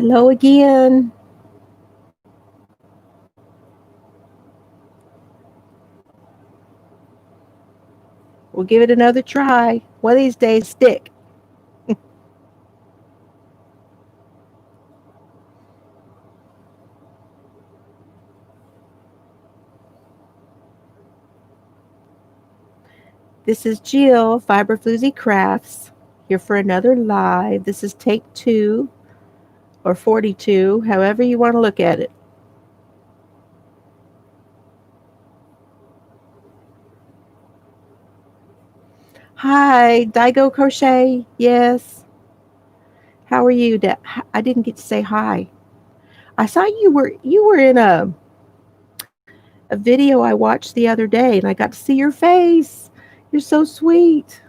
Hello again. We'll give it another try. One of these days, stick. This is Jill, Fiber Floozie Crafts, here for another live. This is take 2 or 42, however you want to look at it. Hi, Daigo Crochet. Yes. How are you? I didn't get to say hi. I saw you were in a video I watched the other day, and I got to see your face. You're so sweet.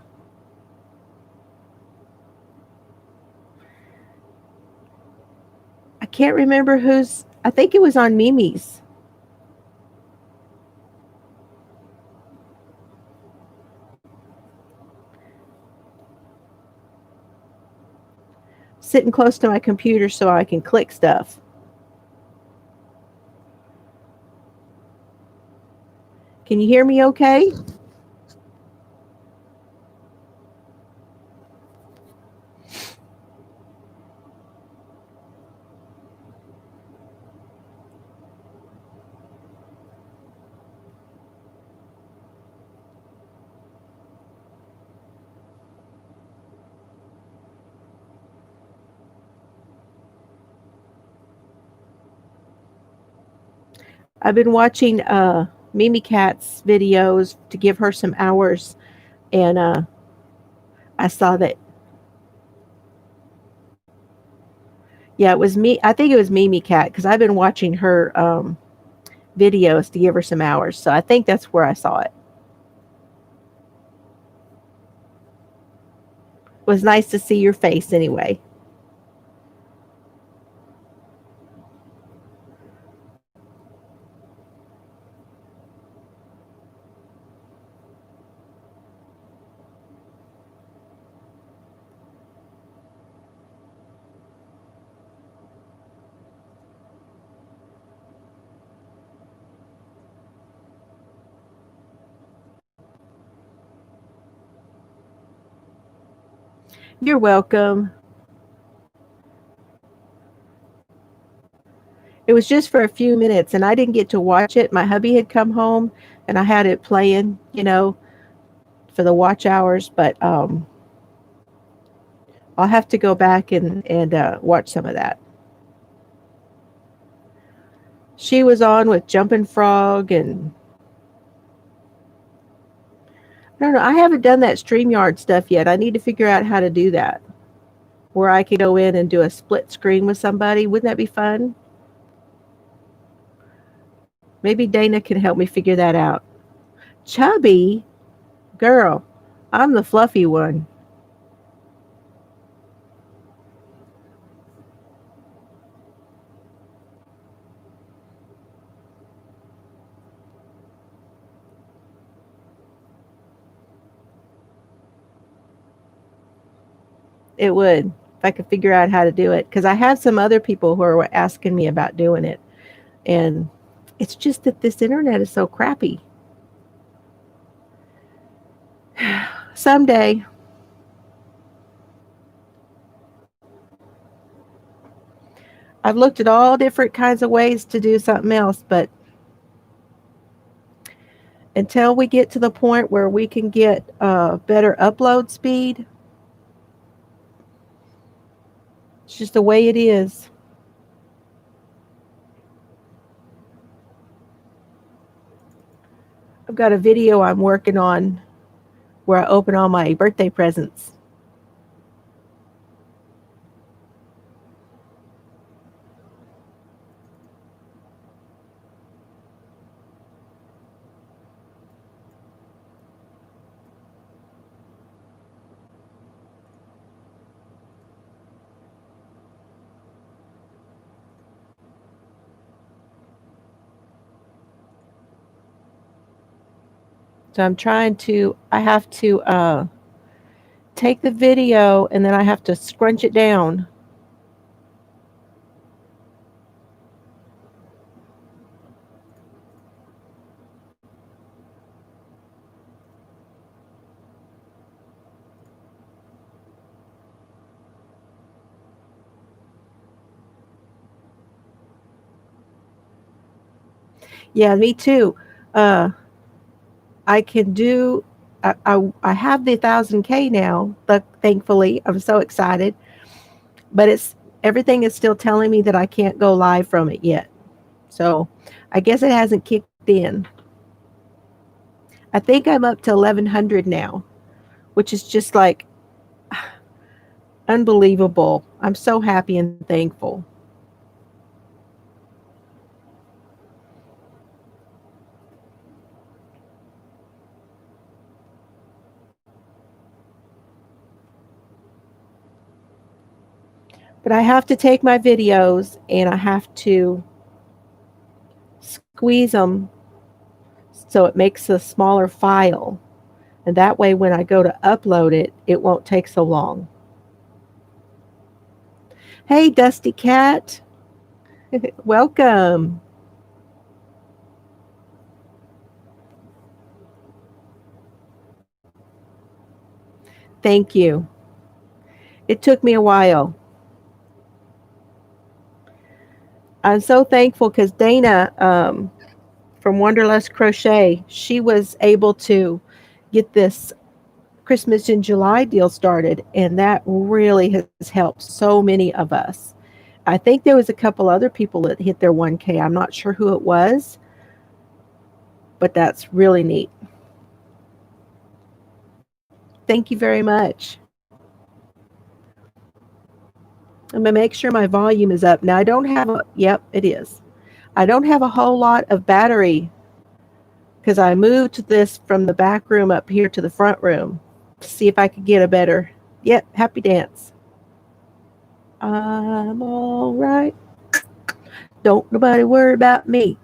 I can't remember whose. I think it was on Mimi's. Sitting close to my computer so I can click stuff. Can you hear me okay? I've been watching Mimi Cat's videos to give her some hours, and I saw that. Yeah, it was me. I think it was Mimi Cat because I've been watching her videos to give her some hours. So I think that's where I saw it. It was nice to see your face anyway. You're welcome. It was just for a few minutes, and I didn't get to watch it. My hubby had come home, and I had it playing, for the watch hours. But I'll have to go back and watch some of that. She was on with Jumpin' Frog, and I don't know. I haven't done that StreamYard stuff yet. I need to figure out how to do that, where I could go in and do a split screen with somebody. Wouldn't that be fun? Maybe Dana can help me figure that out. Chubby girl, I'm the fluffy one. It would if I could figure out how to do it, because I have some other people who are asking me about doing it, and it's just that this internet is so crappy. Someday. I've looked at all different kinds of ways to do something else, but until we get to the point where we can get better upload speed, it's just the way it is. I've got a video I'm working on where I open all my birthday presents. So I have to take the video and then I have to scrunch it down Yeah, me too. Uh, I can do. I have the 1,000K now. But thankfully, I'm so excited. But it's everything is still telling me that I can't go live from it yet. So I guess it hasn't kicked in. I think I'm up to 1,100 now, which is just like unbelievable. I'm so happy and thankful. But I have to take my videos and I have to squeeze them so it makes a smaller file. And that way, when I go to upload it, it won't take so long. Hey, Dusty Cat, welcome. Thank you. It took me a while. I'm so thankful because Dana from Wonderlust Crochet, she was able to get this Christmas in July deal started, and that really has helped so many of us. I think there was a couple other people that hit their 1K. I'm not sure who it was, but that's really neat. Thank you very much. I'm going to make sure my volume is up. Now, I don't have a, yep, it is. I don't have a whole lot of battery because I moved this from the back room up here to the front room to see if I could get a better, yep, happy dance. I'm all right. Don't nobody worry about me.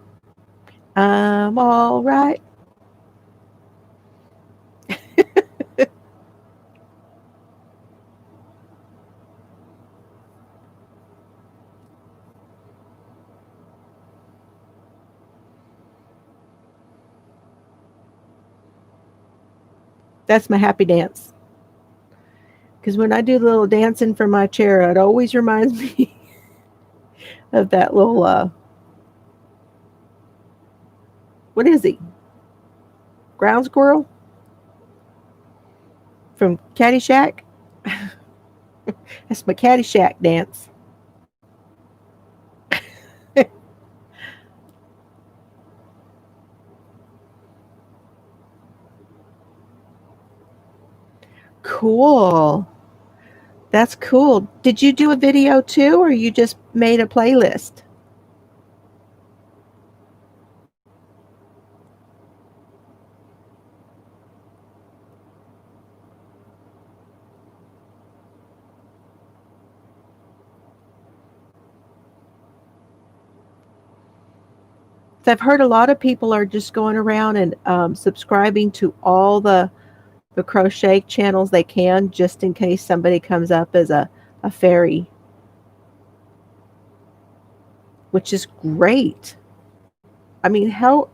I'm all right. That's my happy dance. Because when I do the little dancing from my chair, it always reminds me of that little, what is he? Ground squirrel from Caddyshack? That's my Caddyshack dance. Cool. That's cool. Did you do a video too, or you just made a playlist? So I've heard a lot of people are just going around and subscribing to all the crochet channels they can, just in case somebody comes up as a fairy, which is great. I mean, how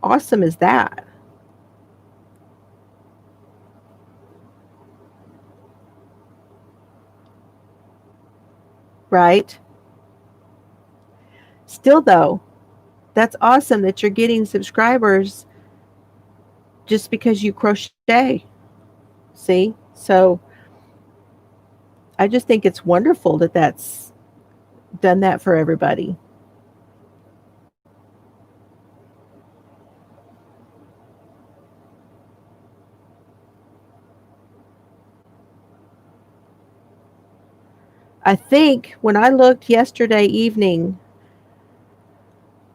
awesome is that? Right? Still, though, that's awesome that you're getting subscribers just because you crochet. See? So I just think it's wonderful that that's done that for everybody. I think when I looked yesterday evening,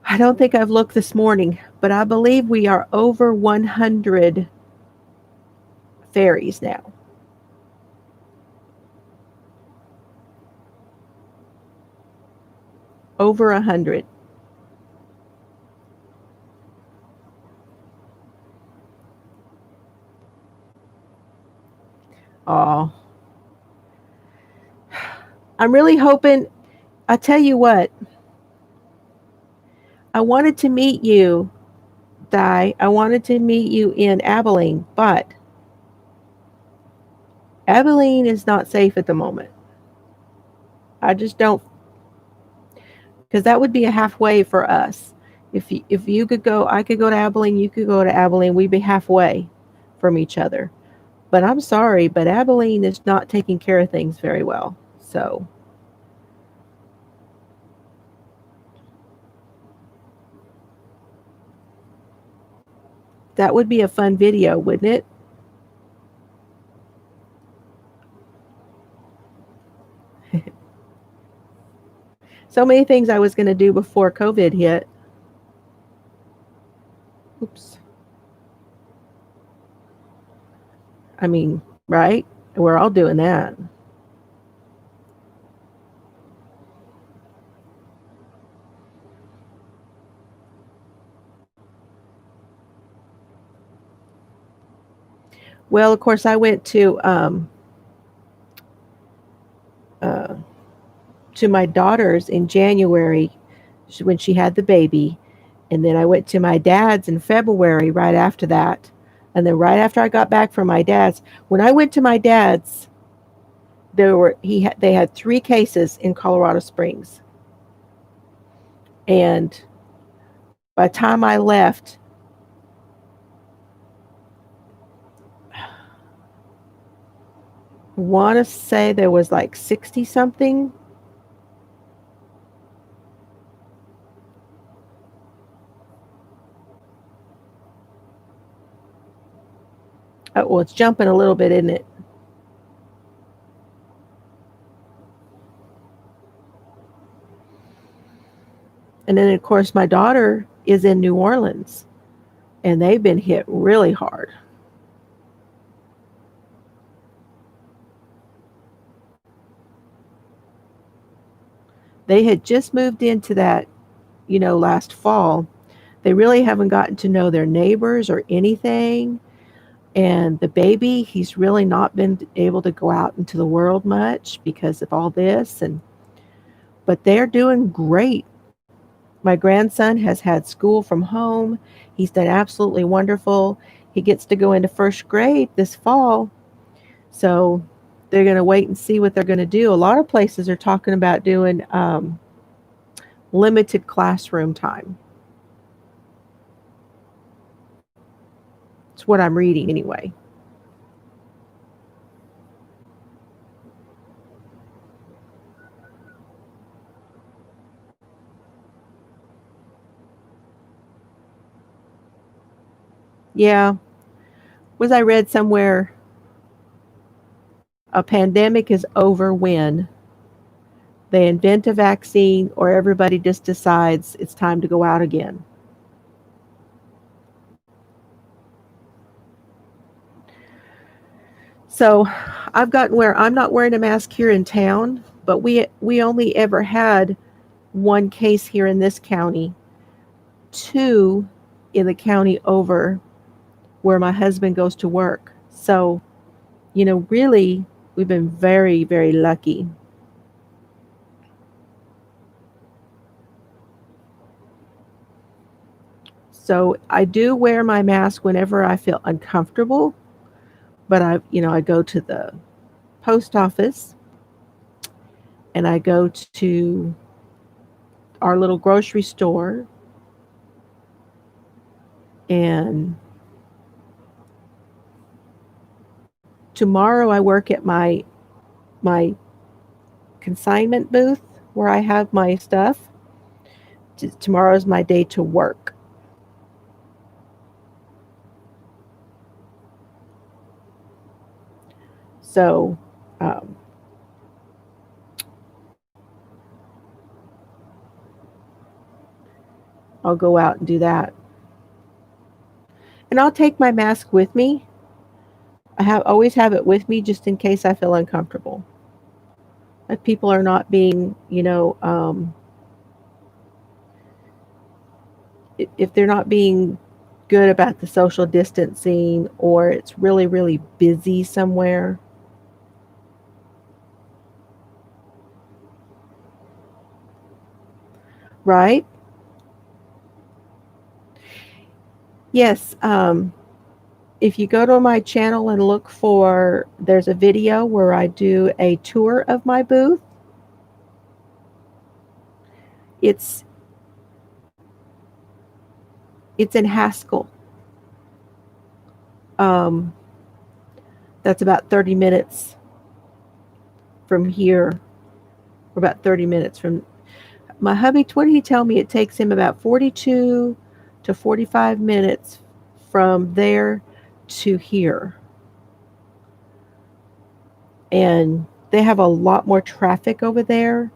I don't think I've looked this morning, but I believe we are over 100 fairies now. Over 100. Oh, I'm really hoping. I tell you what, I wanted to meet you, Di. I wanted to meet you in Abilene, but Abilene is not safe at the moment. I just don't, because that would be a halfway for us. If you could go, I could go to Abilene, you could go to Abilene, we'd be halfway from each other. But I'm sorry, but Abilene is not taking care of things very well. So that would be a fun video, wouldn't it? So many things I was going to do before COVID hit. Oops. I mean, right? We're all doing that. Well, of course, I went uh, to my daughter's in January when she had the baby, and then I went to my dad's in February right after that, and then right after I got back from my dad's, when I went to my dad's, they had 3 cases in Colorado Springs, and by the time I left, I want to say there was like 60 something. Well, it's jumping a little bit, isn't it? And then, of course, my daughter is in New Orleans, and they've been hit really hard. They had just moved into that, last fall. They really haven't gotten to know their neighbors or anything. And the baby, he's really not been able to go out into the world much because of all this. But they're doing great. My grandson has had school from home. He's done absolutely wonderful. He gets to go into first grade this fall. So they're going to wait and see what they're going to do. A lot of places are talking about doing limited classroom time. It's what I'm reading anyway. Yeah, was I read somewhere a pandemic is over when they invent a vaccine or everybody just decides it's time to go out again. So I've gotten where I'm not wearing a mask here in town, but we only ever had 1 case here in this county, 2 in the county over where my husband goes to work. So, really, we've been very, very lucky. So I do wear my mask whenever I feel uncomfortable, but I go to the post office and I go to our little grocery store, and tomorrow I work at my consignment booth where I have my stuff. Tomorrow's my day to work. So um, I'll go out and do that. And I'll take my mask with me. I have always have it with me just in case I feel uncomfortable. If people are not being, if they're not being good about the social distancing or it's really, really busy somewhere, right? Yes. If you go to my channel and look for, there's a video where I do a tour of my booth. It's It's in Haskell. Um, that's about 30 minutes from here, or about 30 minutes from my hubby. What did he tell me? It takes him about 42 to 45 minutes from there to here. And they have a lot more traffic over there.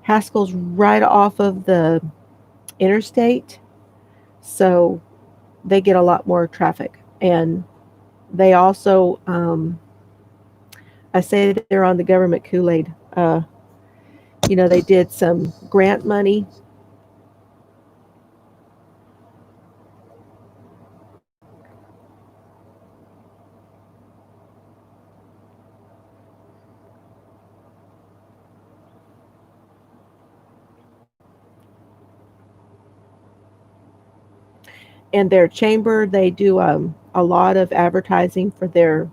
Haskell's right off of the interstate, so they get a lot more traffic. And they also, I say they're on the government Kool-Aid. They did some grant money, and their chamber, they do a lot of advertising for their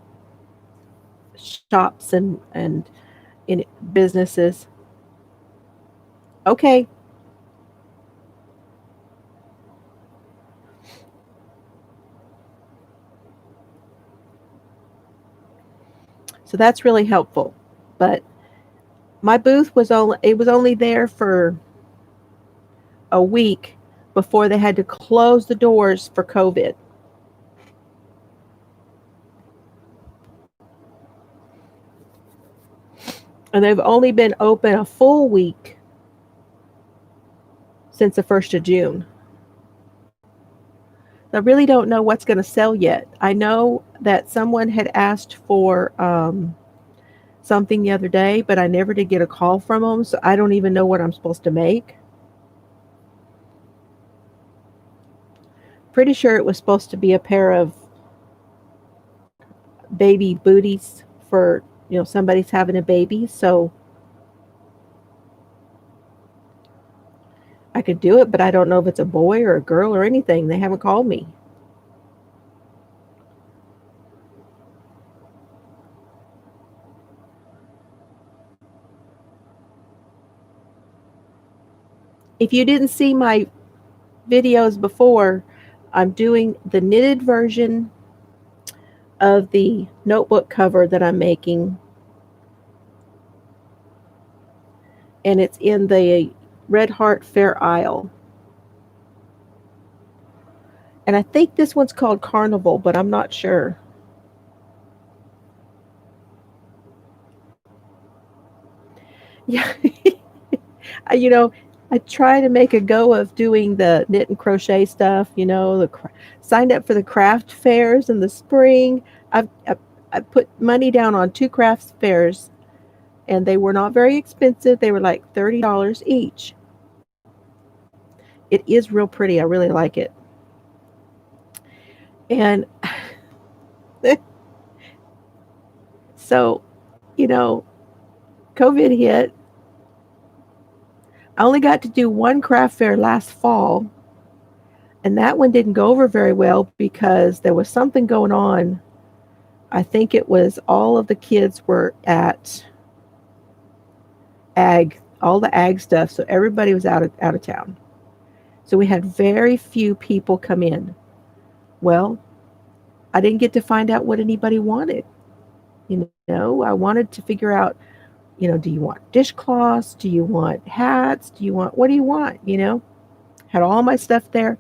shops and in businesses. Okay, so that's really helpful. But my booth was only there for a week before they had to close the doors for COVID. And they've only been open a full week since the 1st of June. I really don't know what's going to sell yet. I know that someone had asked for something the other day, but I never did get a call from them, so I don't even know what I'm supposed to make. Pretty sure it was supposed to be a pair of baby booties for, somebody's having a baby, so I could do it, but I don't know if it's a boy or a girl or anything. They haven't called me. If you didn't see my videos before, I'm doing the knitted version of the notebook cover that I'm making, and it's in the Red Heart Fair Isle. And I think this one's called Carnival, but I'm not sure. Yeah, you know, I try to make a go of doing the knit and crochet stuff. Signed up for the craft fairs in the spring. I put money down on two craft fairs, and they were not very expensive. They were like $30 each. It is real pretty. I really like it. And so, you know, COVID hit. I only got to do one craft fair last fall, and that one didn't go over very well because there was something going on. I think it was all of the kids were at ag, all the ag stuff, so everybody was out of town. So we had very few people come in. Well, I didn't get to find out what anybody wanted. I wanted to figure out, do you want dishcloths? Do you want hats? What do you want? Had all my stuff there,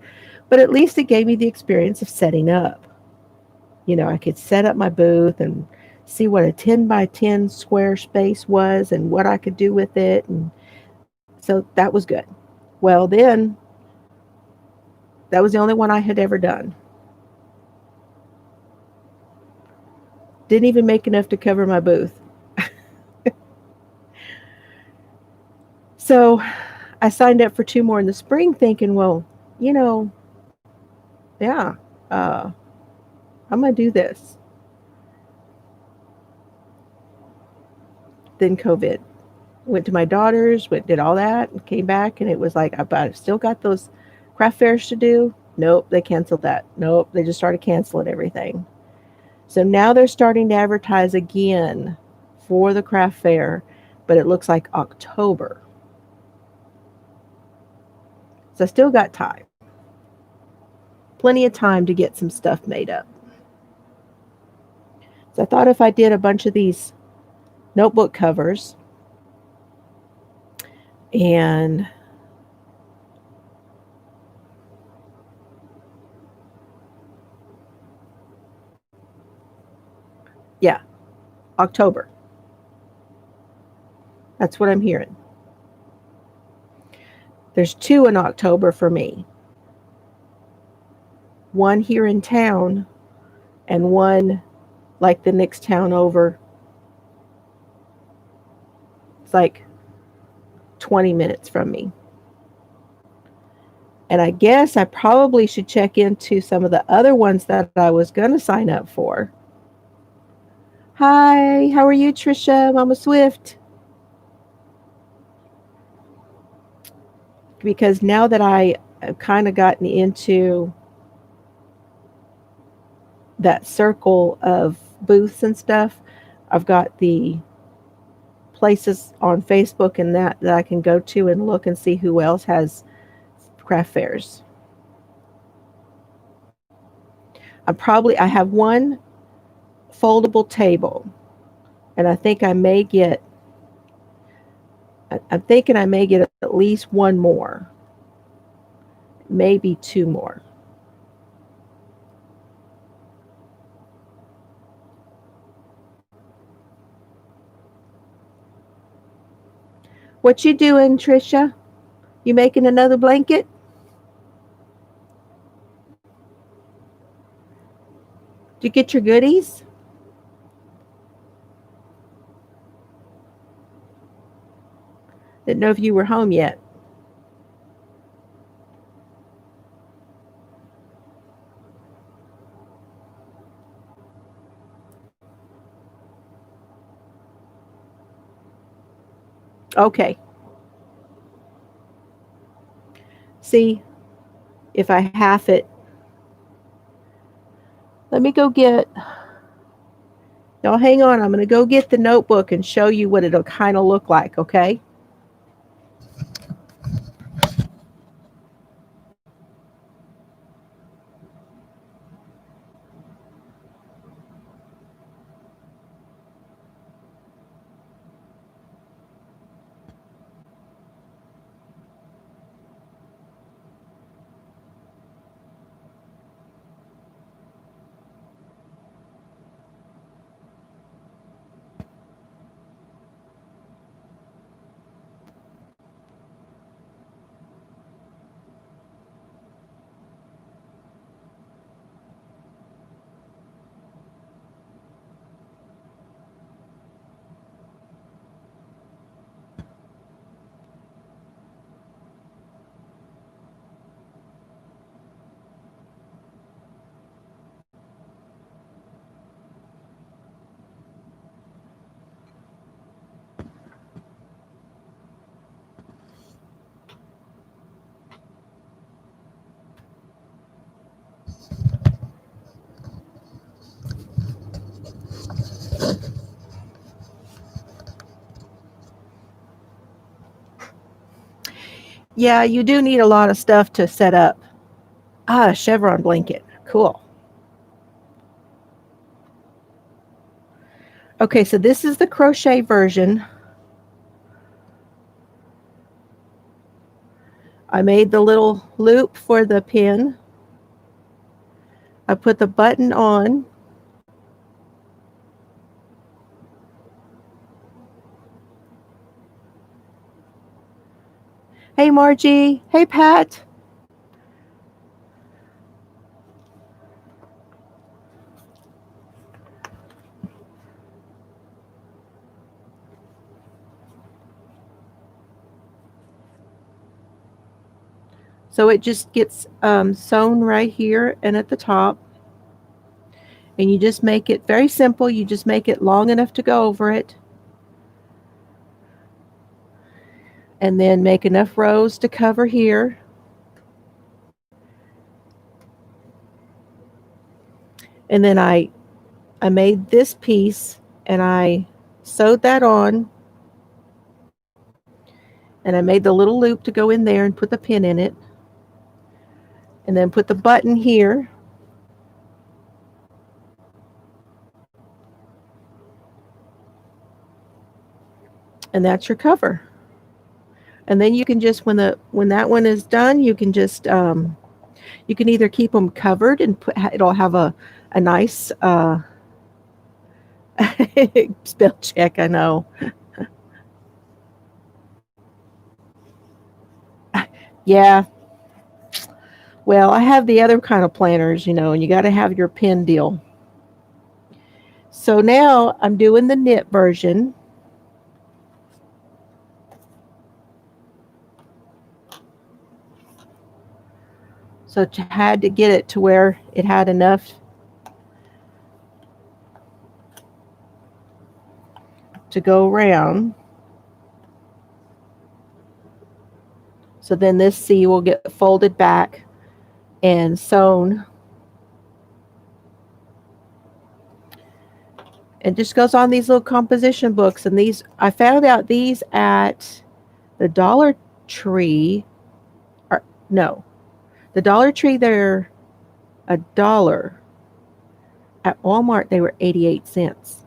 but at least it gave me the experience of setting up. I could set up my booth and see what a 10 by 10 square space was and what I could do with it. And so that was good. Well, then that was the only one I had ever done. Didn't even make enough to cover my booth. So I signed up for two more in the spring thinking, well, you know, yeah, uh, I'm going to do this. Then COVID. Went to my daughter's, did all that, and came back, and it was like, I've still got those craft fairs to do. Nope, they canceled that. Nope, they just started canceling everything. So now they're starting to advertise again for the craft fair, but it looks like October. So I still got time. plenty of time to get some stuff made up. So I thought if I did a bunch of these notebook covers and yeah, October. That's what I'm hearing. There's 2 in October for me. One here in town and one like the next town over. It's like 20 minutes from me. And I guess I probably should check into some of the other ones that I was going to sign up for. Hi, how are you, Trisha? Mama Swift. Because now that I have kind of gotten into that circle of booths and stuff, I've got the places on Facebook and that I can go to and look and see who else has craft fairs. I have one foldable table, and I'm thinking I may get at least one more, maybe 2 more. What you doing, Trisha? You making another blanket? Did you get your goodies? Didn't know if you were home yet. Okay. See if I half it. Let me go get. Y'all hang on. I'm going to go get the notebook and show you what it'll kind of look like, okay? Yeah, you do need a lot of stuff to set up. Ah, a chevron blanket. Cool. Okay, so this is the crochet version. I made the little loop for the pin. I put the button on. Hey, Margie. Hey, Pat. So it just gets sewn right here and at the top. And you just make it very simple. You just make it long enough to go over it. And then make enough rows to cover here. And then I made this piece and I sewed that on. And I made the little loop to go in there and put the pin in it. And then put the button here. And that's your cover. And then you can just when that one is done, you can just you can either keep them covered and it'll have a nice spell check. I know. Yeah. Well, I have the other kind of planners, and you got to have your pen deal. So now I'm doing the knit version. So I had to get it to where it had enough to go around. So then this C will get folded back and sewn. It just goes on these little composition books. And these, I found out these at the Dollar Tree. Or, no, the Dollar Tree, they're $1. At Walmart, they were 88 cents.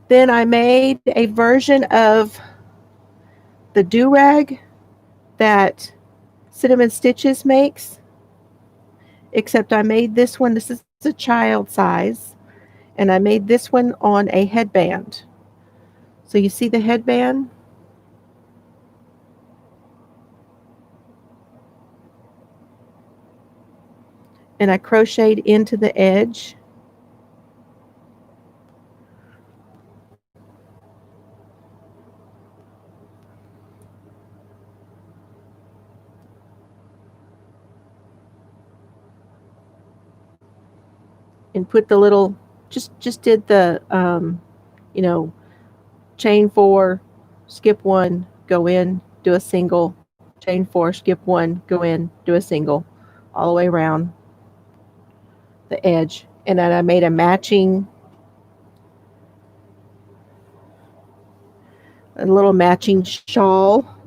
Then I made a version of the do-rag that Cinnamon Stitches makes, except I made this one, this is a child size, and I made this one on a headband. So you see the headband? And I crocheted into the edge. And put the little, just did the, chain 4, skip 1, go in, do a single, chain 4, skip 1, go in, do a single, all the way around the edge. And then I made a little matching shawl.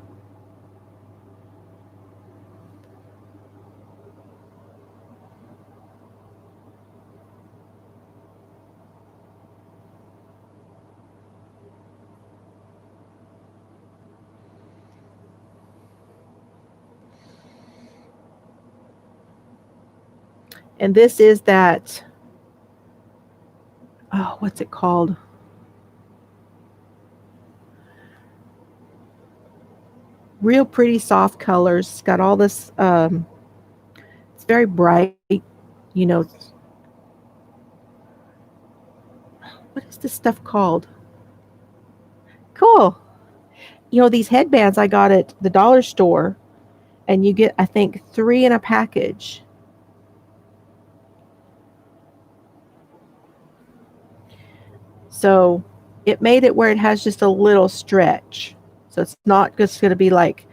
And this is that, oh, what's it called? Real pretty soft colors. It's got all this, it's very bright, you know. What is this stuff called? Cool. These headbands I got at the dollar store, and you get, I think, 3 in a package. So it made it where it has just a little stretch. So it's not just going to be like,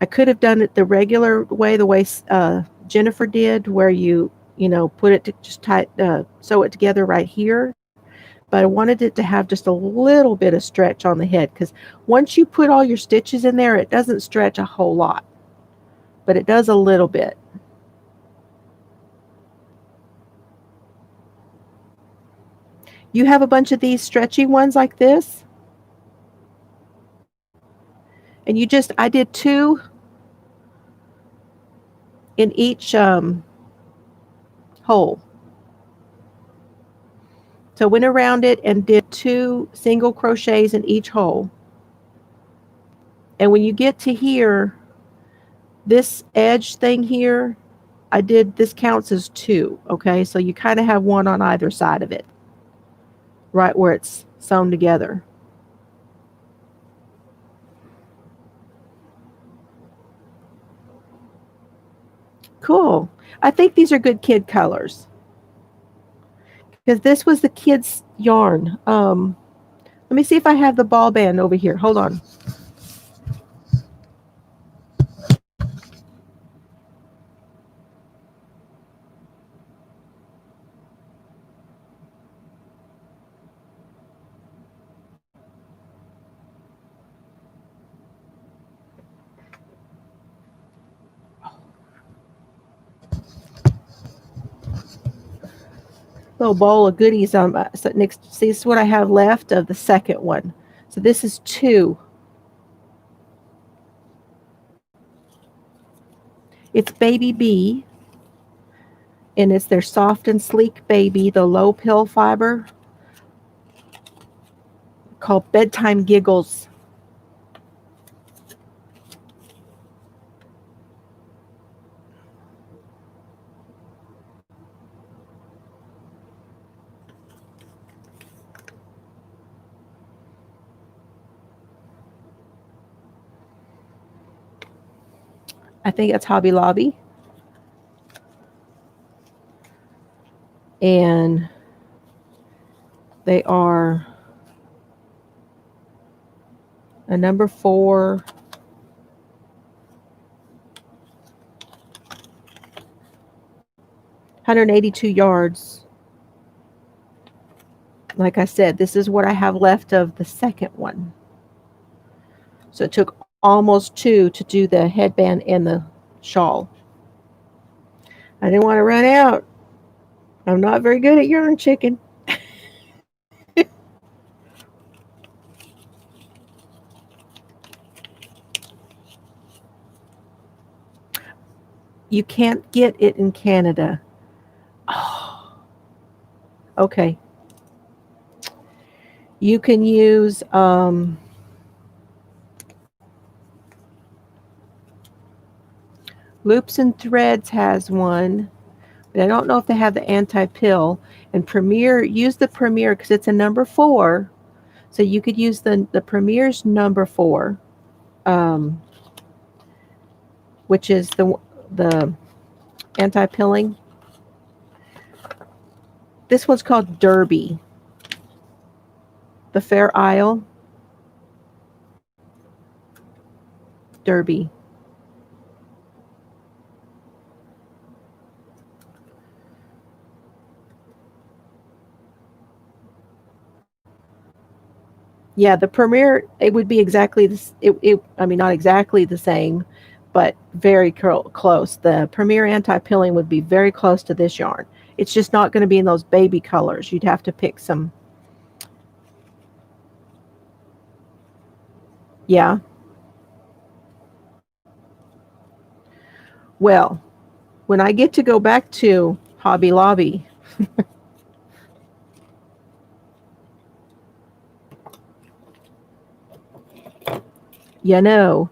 I could have done it the regular way, the way Jennifer did, where you put it to just sew it together right here. But I wanted it to have just a little bit of stretch on the head, because once you put all your stitches in there, it doesn't stretch a whole lot, but it does a little bit. You have a bunch of these stretchy ones like this, and I did 2 in each hole. So went around it and did 2 single crochets in each hole. And when you get to here, this edge thing here, this counts as 2, okay? So you kind of have 1 on either side of it, right where it's sewn together. Cool. I think these are good kid colors, because this was the kids' yarn. Let me see if I have the ball band over here. Hold on. little bowl of goodies. So next, see, this is what I have left of the second one. So this is two. It's Baby B, and it's their soft and sleek baby, the low pill fiber, called Bedtime Giggles. I think it's Hobby Lobby. And they are a number 4, 182 yards. Like I said, this is what I have left of the second one. So it took almost 2 to do the headband and the shawl. I didn't want to run out. I'm not very good at yarn chicken. You can't get it in Canada. Oh, okay. You can use Loops and Threads has one, but I don't know if they have the anti-pill. And Premier, use the Premier because it's a number 4. So you could use the Premier's number 4, which is the anti-pilling. This one's called Derby. The Fair Isle. Derby. Yeah, the Premier, it would be exactly this. I mean, not exactly the same, but very close. The Premier anti-pilling would be very close to this yarn. It's just not going to be in those baby colors. You'd have to pick some. Yeah. Well, when I get to go back to Hobby Lobby, you know,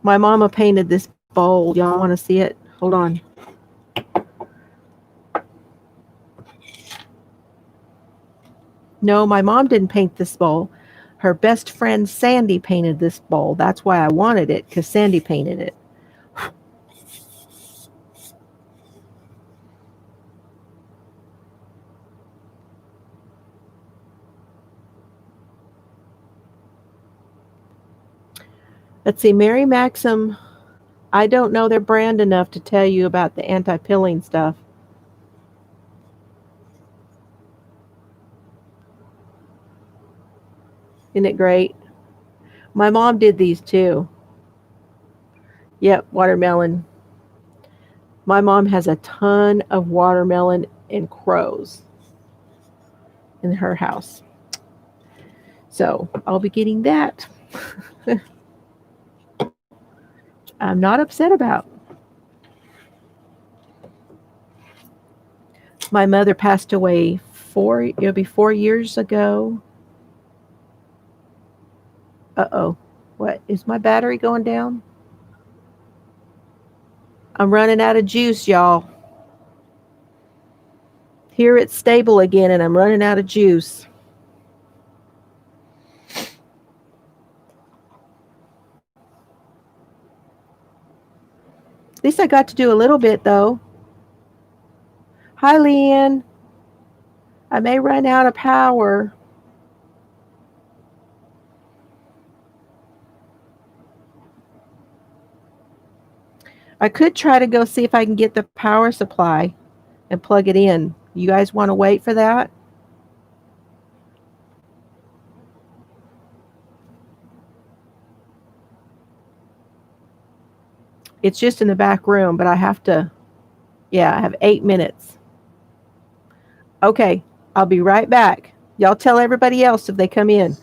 my mama painted this bowl. Y'all want to see it? Hold on. No, my mom didn't paint this bowl. Her best friend Sandy painted this bowl. That's why I wanted it, because Sandy painted it. Let's see, Mary Maxim. I don't know their brand enough to tell you about the anti-pilling stuff. Isn't it great? My mom did these too. Yep, watermelon. My mom has a ton of watermelon and crows in her house. So I'll be getting that. I'm not upset about. My mother passed away it'll be 4 years ago. Uh-oh. What? Is my battery going down? I'm running out of juice, y'all. Here it's stable again, and I'm running out of juice. At least I got to do a little bit, though. Hi, Leanne. I may run out of power. I could try to go see if I can get the power supply and plug it in. You guys want to wait for that? It's just in the back room, but I have to Yeah, I have 8 minutes. Okay, I'll be right back. Y'all tell everybody else if they come in.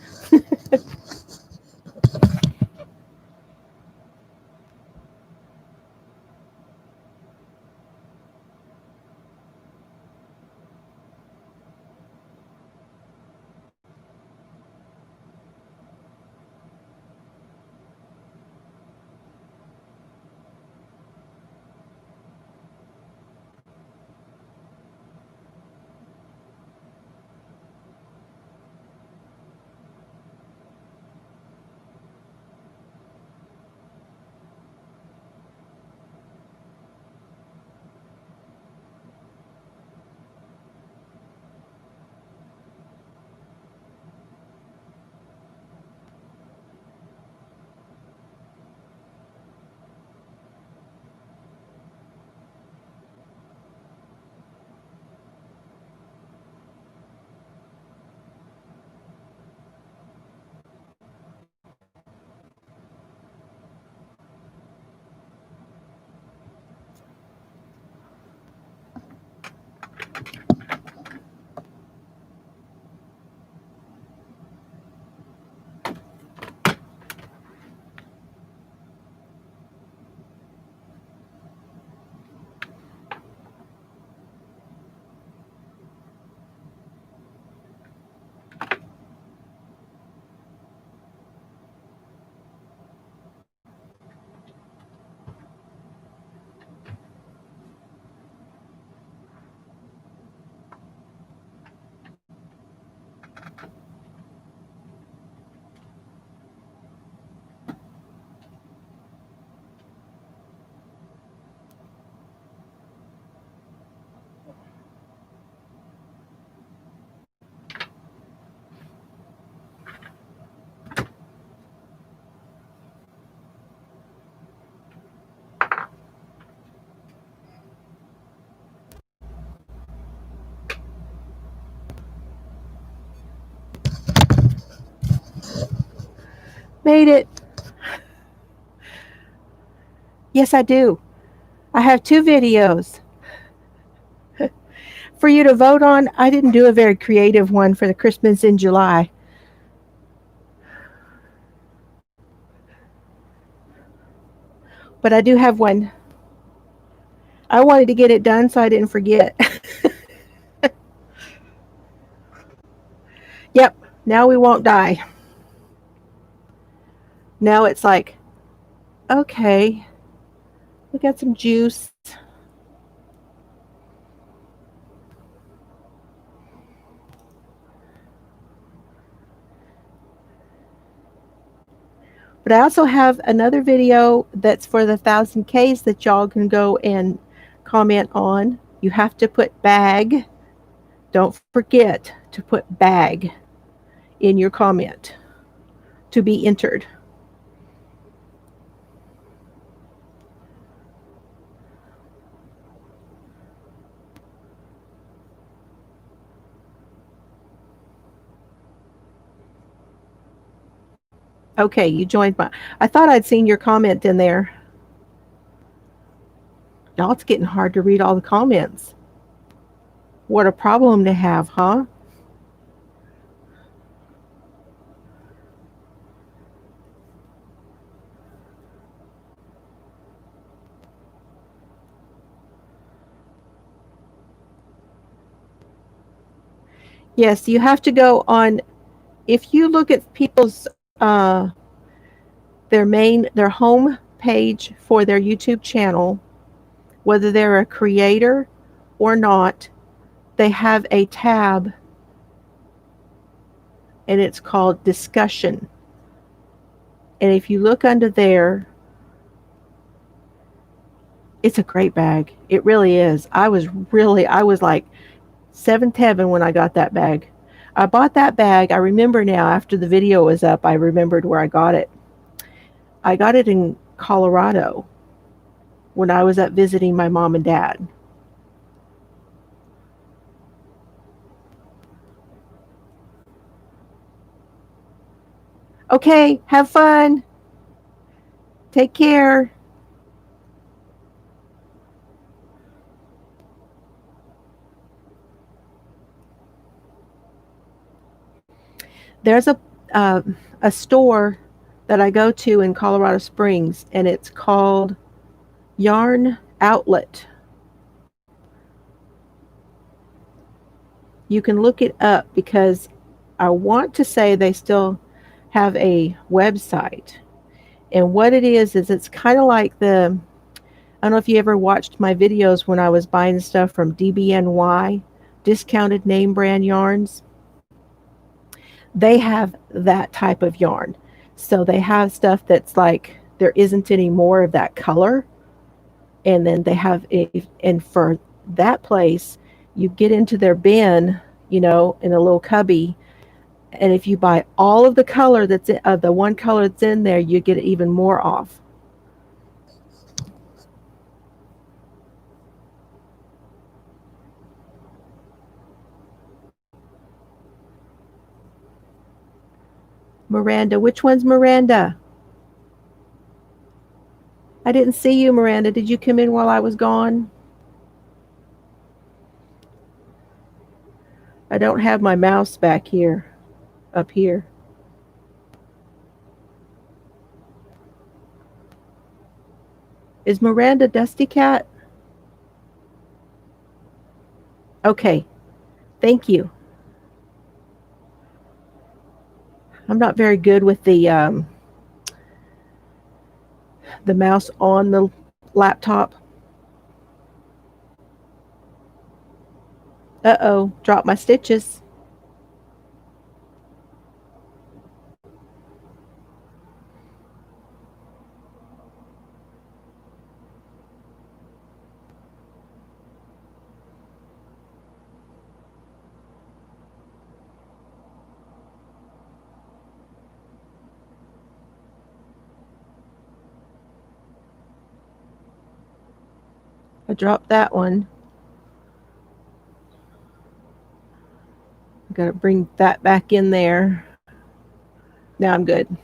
Made it. Yes, I do. I have two videos for you to vote on. I didn't do a very creative one for the Christmas in July, but I do have one. I wanted to get it done so I didn't forget. Yep, now we won't die. Now it's like, okay, we got some juice. But I also have another video that's for the 1000 Ks that y'all can go and comment on. You have to put bag. Don't forget to put bag in your comment to be entered. Okay, you joined my. I thought I'd seen your comment in there. Y'all, it's getting hard to read all the comments. What a problem to have, huh? Yes, you have to go on. If you look at people's their home page for their YouTube channel, whether they're a creator or not, they have a tab and it's called discussion. And if you look under there, it's a great bag. It really is. I was like seventh heaven when I got that bag. I bought that bag. I remember now after the video was up, I remembered where I got it. I got it in Colorado when I was up visiting my mom and dad. Okay, have fun. Take care. There's uh, a store that I go to in Colorado Springs, and it's called Yarn Outlet. You can look it up because I want to say they still have a website. And what it is it's kind of like I don't know if you ever watched my videos when I was buying stuff from DBNY, discounted name brand yarns. They have that type of yarn. So they have stuff that's like there isn't any more of that color. And then they have and for that place, you get into their bin, in a little cubby. And if you buy all of the color of the one color that's in there, you get even more off. Miranda, which one's Miranda? I didn't see you, Miranda. Did you come in while I was gone? I don't have my mouse back here, up here. Is Miranda Dusty Cat? Okay, thank you. I'm not very good with the mouse on the laptop. Uh-oh, dropped my stitches. I dropped that one. I gotta bring that back in there. Now I'm good.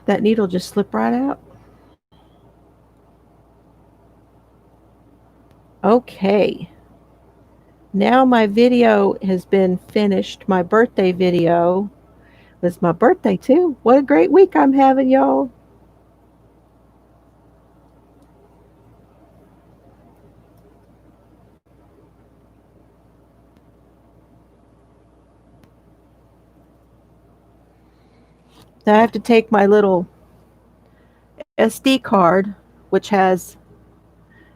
That needle just slipped right out. Okay. Now my video has been finished. My birthday video was my birthday too. What a great week I'm having, y'all. Now I have to take my little SD card, which has,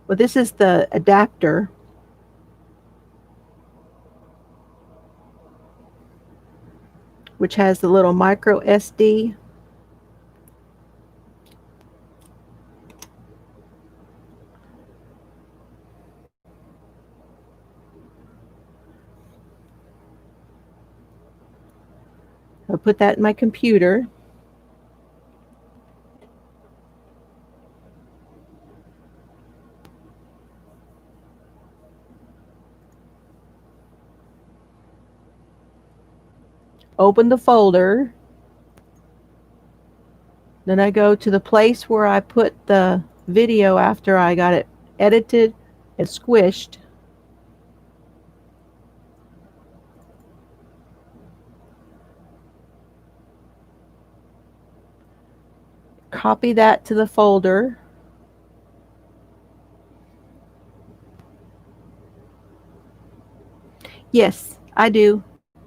well, this is the adapter, which has the little micro SD. I'll put that in my computer. Open the folder. Then I go to the place where I put the video after I got it edited and squished. Copy that to the folder. Yes, I do.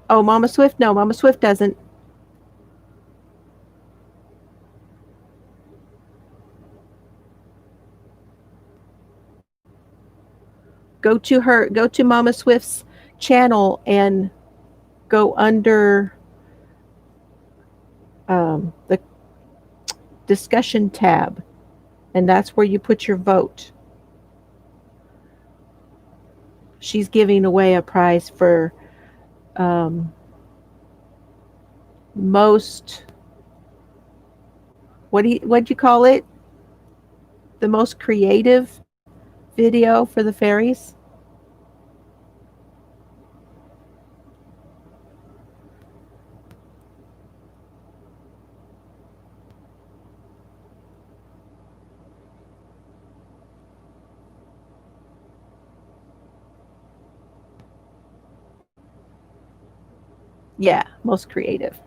Oh, Mama Swift? No, Mama Swift doesn't. Go to Mama Swift's channel and go under the discussion tab, and that's where you put your vote. She's giving away a prize for um, most, what'd you call it? The most creative video for the fairies. Yeah, most creative.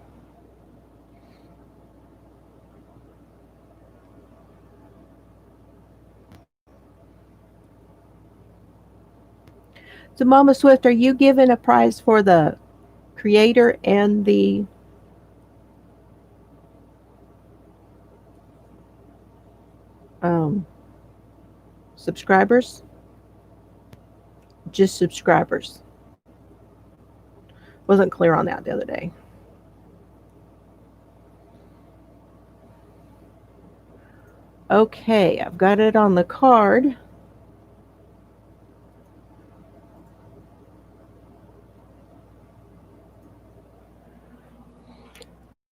So, Mama Swift, are you giving a prize for the creator and the um, subscribers? Just subscribers. Wasn't clear on that the other day. Okay, I've got it on the card.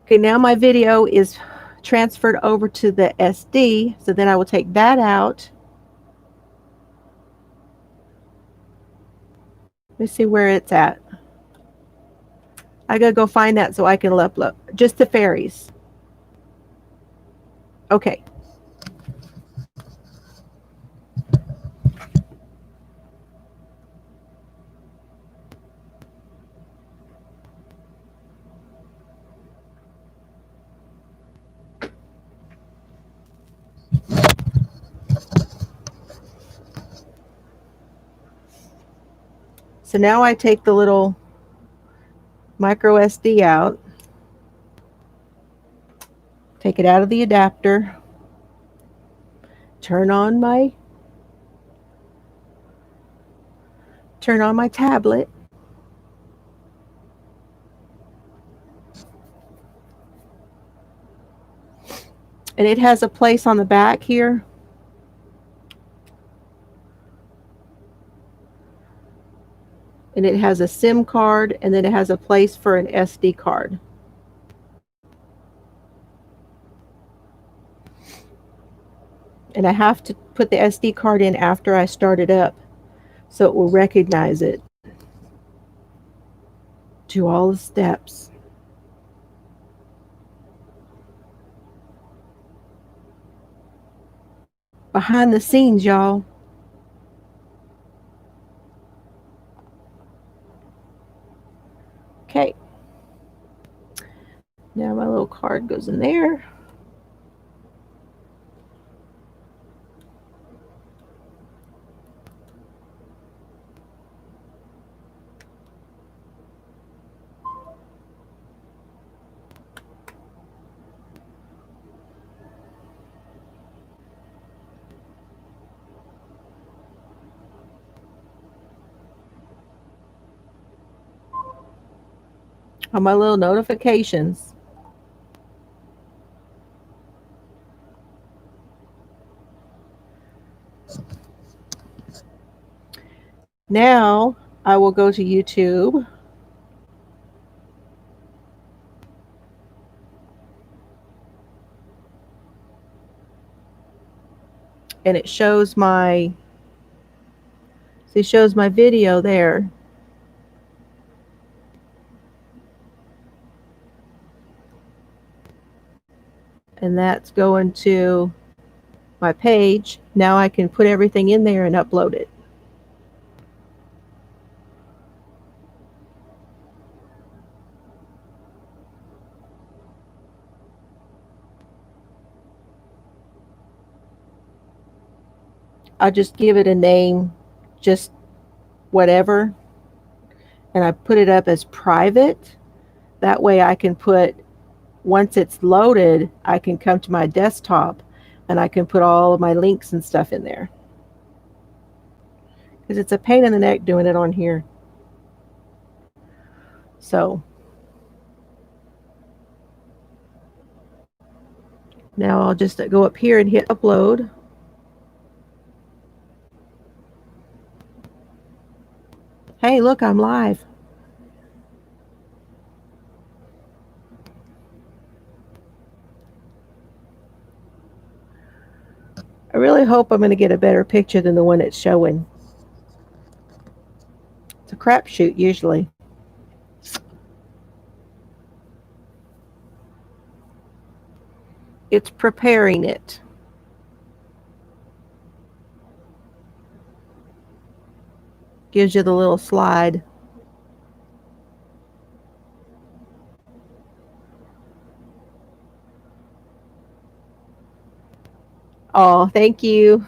Okay, now my video is transferred over to the SD, so then I will take that out. Let me see where it's at. I gotta go find that so I can upload. Just the fairies. Okay. So now I take the little micro SD out, take it out of the adapter, turn on my tablet, and it has a place on the back here. And it has a SIM card, and then it has a place for an SD card. And I have to put the SD card in after I start it up so it will recognize it. Do all the steps. Behind the scenes, y'all. Okay. Now my little card goes in there. On my little notifications. Now I will go to YouTube. And it shows my video there. And that's going to my page. Now I can put everything in there and upload it. I just give it a name, just whatever, and I put it up as private. That way I can put, once it's loaded, I can come to my desktop and I can put all of my links and stuff in there. Because it's a pain in the neck doing it on here. So now I'll just go up here and hit upload. Hey, look, I'm live. I really hope I'm going to get a better picture than the one it's showing. It's a crapshoot usually. It's preparing it. Gives you the little slide. Oh, thank you.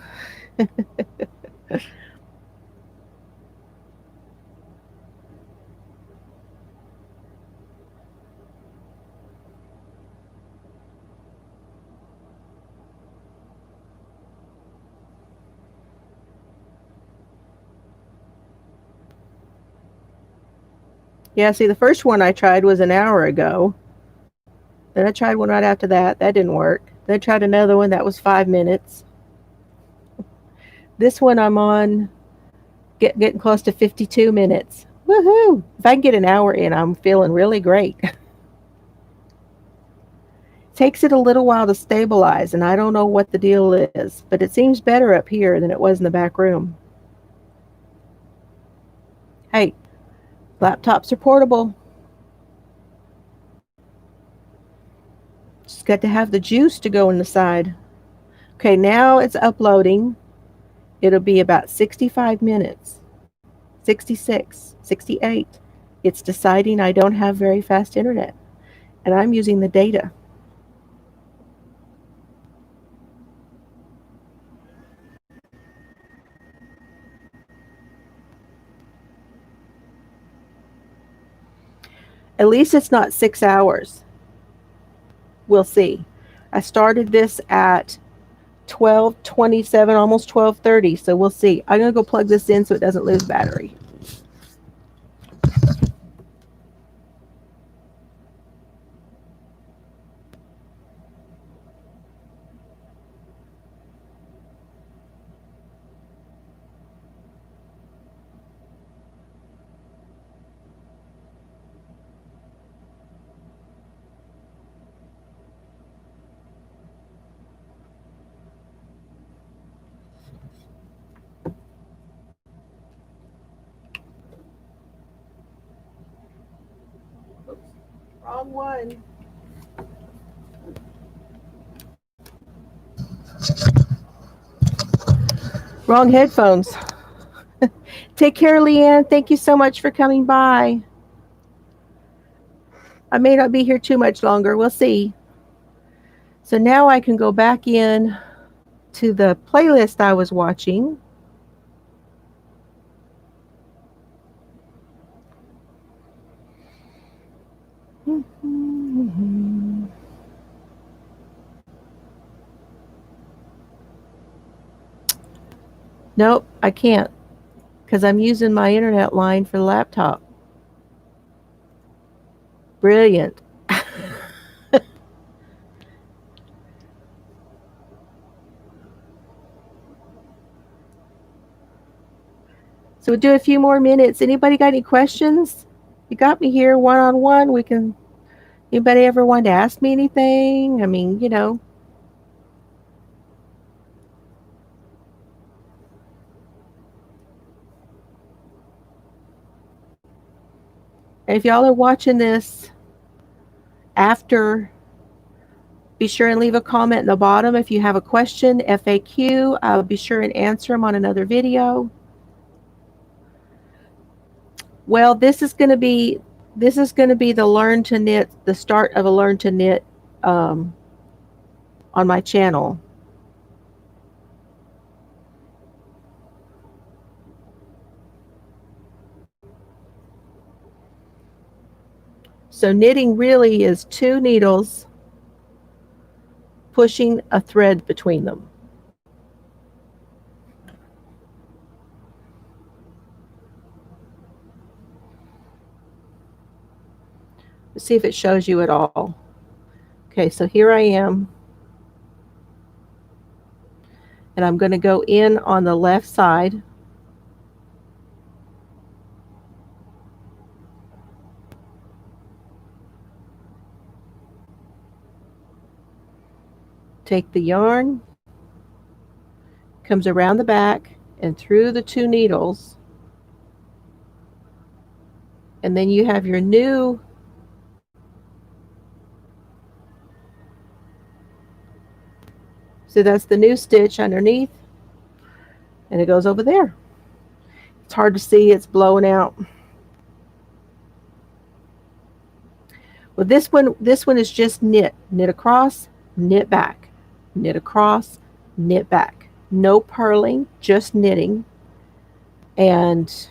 Yeah, see, the first one I tried was an hour ago. Then I tried one right after that. That didn't work. Then I tried another one that was 5 minutes. This one I'm on getting close to 52 minutes. Woohoo! If I can get an hour in, I'm feeling really great. Takes it a little while to stabilize, and I don't know what the deal is, but it seems better up here than it was in the back room. Hey, laptops are portable. Just got to have the juice to go in the side. Okay, now it's uploading. It'll be about 65 minutes, 66, 68. It's deciding I don't have very fast internet, and I'm using the data. At least it's not 6 hours. We'll see. I started this at 12:27, almost 12:30, so we'll see. I'm going to go plug this in so it doesn't lose battery. Wrong one. Wrong headphones. Take care, Leanne. Thank you so much for coming by. I may not be here too much longer. We'll see. So now I can go back in to the playlist I was watching. Nope, I can't because I'm using my internet line for the laptop. Brilliant. So we'll do a few more minutes. Anybody got any questions? You got me here one on one. We can. Anybody ever want to ask me anything? I mean, if y'all are watching this after, be sure and leave a comment in the bottom if you have a question, FAQ. I'll be sure and answer them on another video. Well, this is going to be the learn to knit, the start of a learn to knit um, on my channel. So knitting really is two needles pushing a thread between them. Let's see if it shows you at all. Okay, so here I am. And I'm going to go in on the left side. Take the yarn, comes around the back and through the two needles. And then you have your new so that's the new stitch underneath, and it goes over there. It's hard to see, it's blowing out. Well, this one is just knit across, knit back, knit across, knit back. No purling, just knitting. And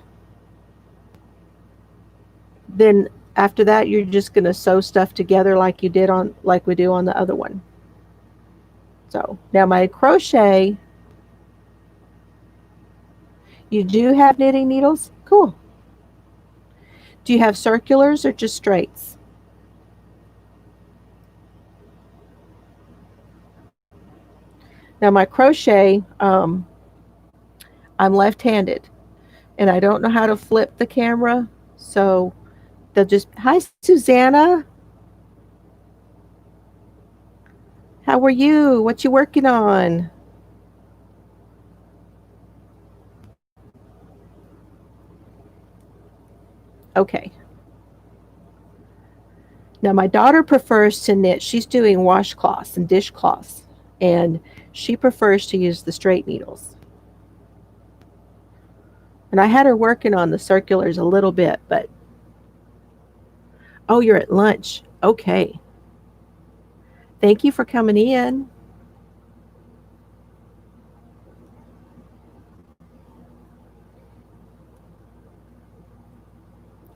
then after that, you're just going to sew stuff together like we do on the other one. So now my crochet, you do have knitting needles? Cool. Do you have circulars or just straights? Now my crochet, I'm left-handed and I don't know how to flip the camera. So they'll just, hi Susanna, how are you? What you working on? Okay. Now my daughter prefers to knit. She's doing washcloths and dishcloths, and she prefers to use the straight needles. And I had her working on the circulars a little bit, but oh, you're at lunch. Okay. Thank you for coming in.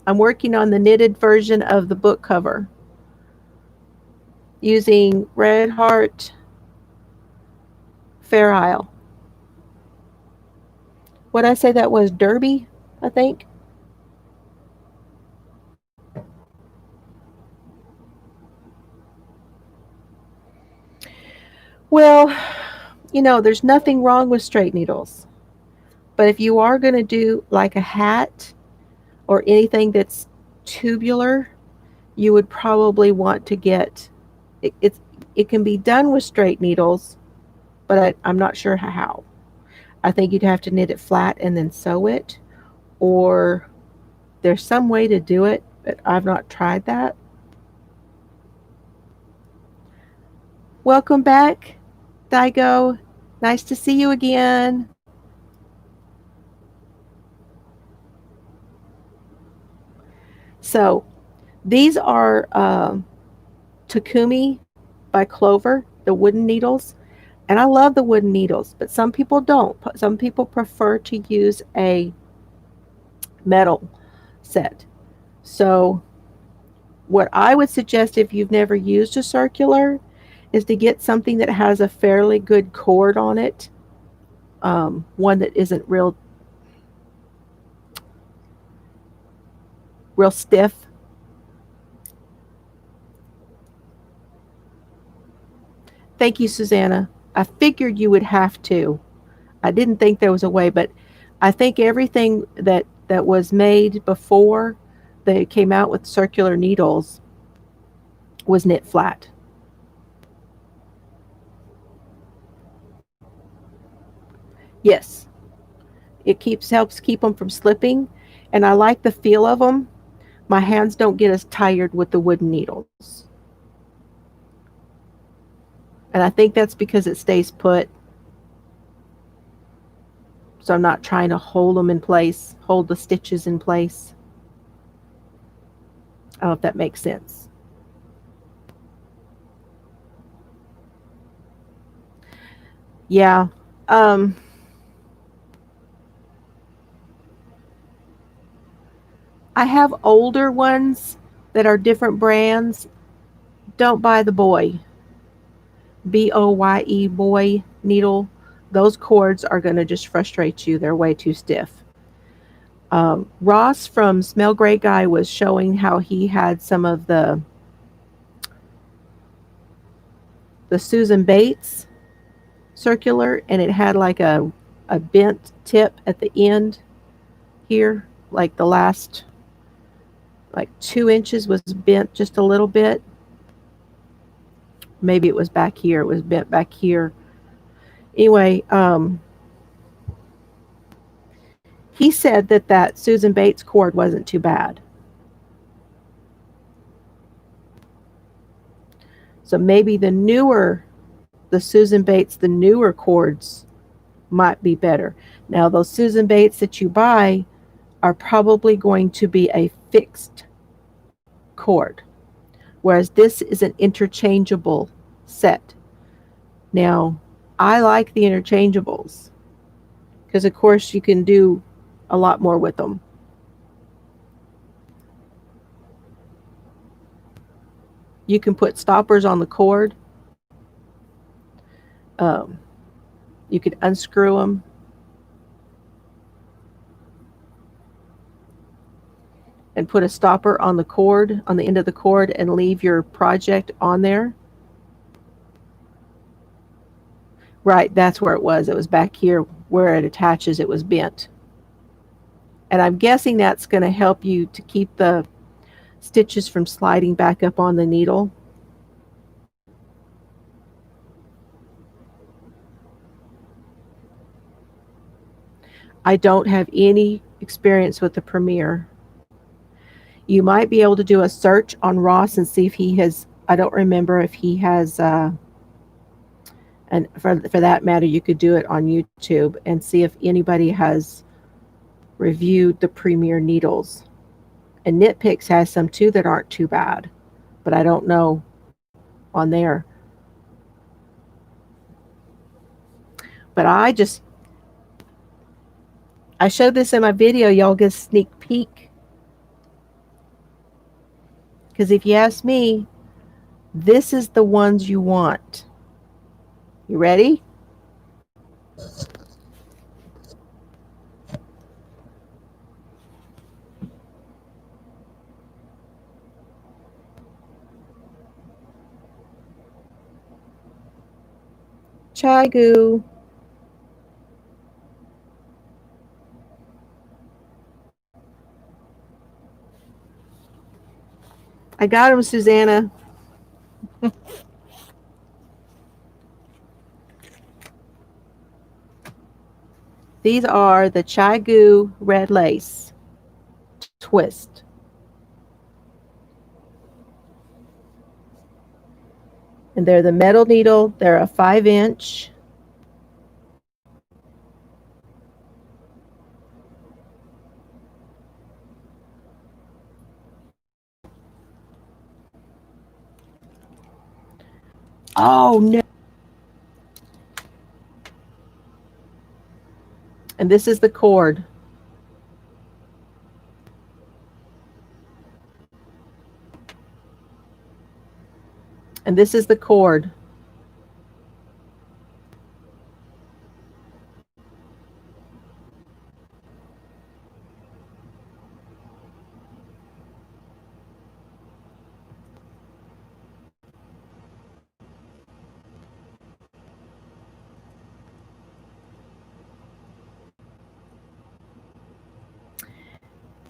I'm working on the knitted version of the book cover using Red Heart Fair Isle. What I say that was Derby, I think. Well, there's nothing wrong with straight needles. But if you are going to do like a hat or anything that's tubular, you would probably want to get it can be done with straight needles, but I'm not sure how. I think you'd have to knit it flat and then sew it, or there's some way to do it, but I've not tried that. Welcome back, Daigo. Nice to see you again. So these are Takumi by Clover, the wooden needles. And I love the wooden needles, but some people don't. Some people prefer to use a metal set. So what I would suggest if you've never used a circular is to get something that has a fairly good cord on it. One that isn't real stiff. Thank you, Susanna. I figured you would have to. I didn't think there was a way, but I think everything that was made before they came out with circular needles was knit flat. Yes, it helps keep them from slipping, and I like the feel of them. My hands don't get as tired with the wooden needles. And I think that's because it stays put. So I'm not trying to hold them in place, hold the stitches in place. I don't know if that makes sense. Yeah. I have older ones that are different brands. Don't buy the Boye boy needle. Those cords are going to just frustrate you. They're way too stiff. Ross from Smell Great Guy was showing how he had some of the Susan Bates circular, and it had like a bent tip at the end here, like the last like 2 inches was bent just a little bit. Maybe it was back here. It was bent back here. Anyway, he said that Susan Bates cord wasn't too bad. So maybe the Susan Bates, the newer cords might be better. Now, those Susan Bates that you buy are probably going to be a fixed cord, whereas this is an interchangeable set. Now, I like the interchangeables because, of course, you can do a lot more with them. You can put stoppers on the cord. Um, you could unscrew them and put a stopper on the cord, on the end of the cord, and leave your project on there. Right, that's where it was. It was back here where it attaches, it was bent. And I'm guessing that's going to help you to keep the stitches from sliding back up on the needle. I don't have any experience with the Premier. You might be able to do a search on Ross and see if he has, I don't remember if he has, and for that matter, you could do it on YouTube and see if anybody has reviewed the Premier needles. And Knitpicks has some too that aren't too bad, but I don't know on there. But I showed this in my video. Y'all get a sneak peek. Because if you ask me, this is the ones you want. You ready? Chai goo. I got them, Susanna. These are the Chai Goo red lace twist. And they're the metal needle. They're a 5-inch. Oh no. And this is the cord. And this is the cord.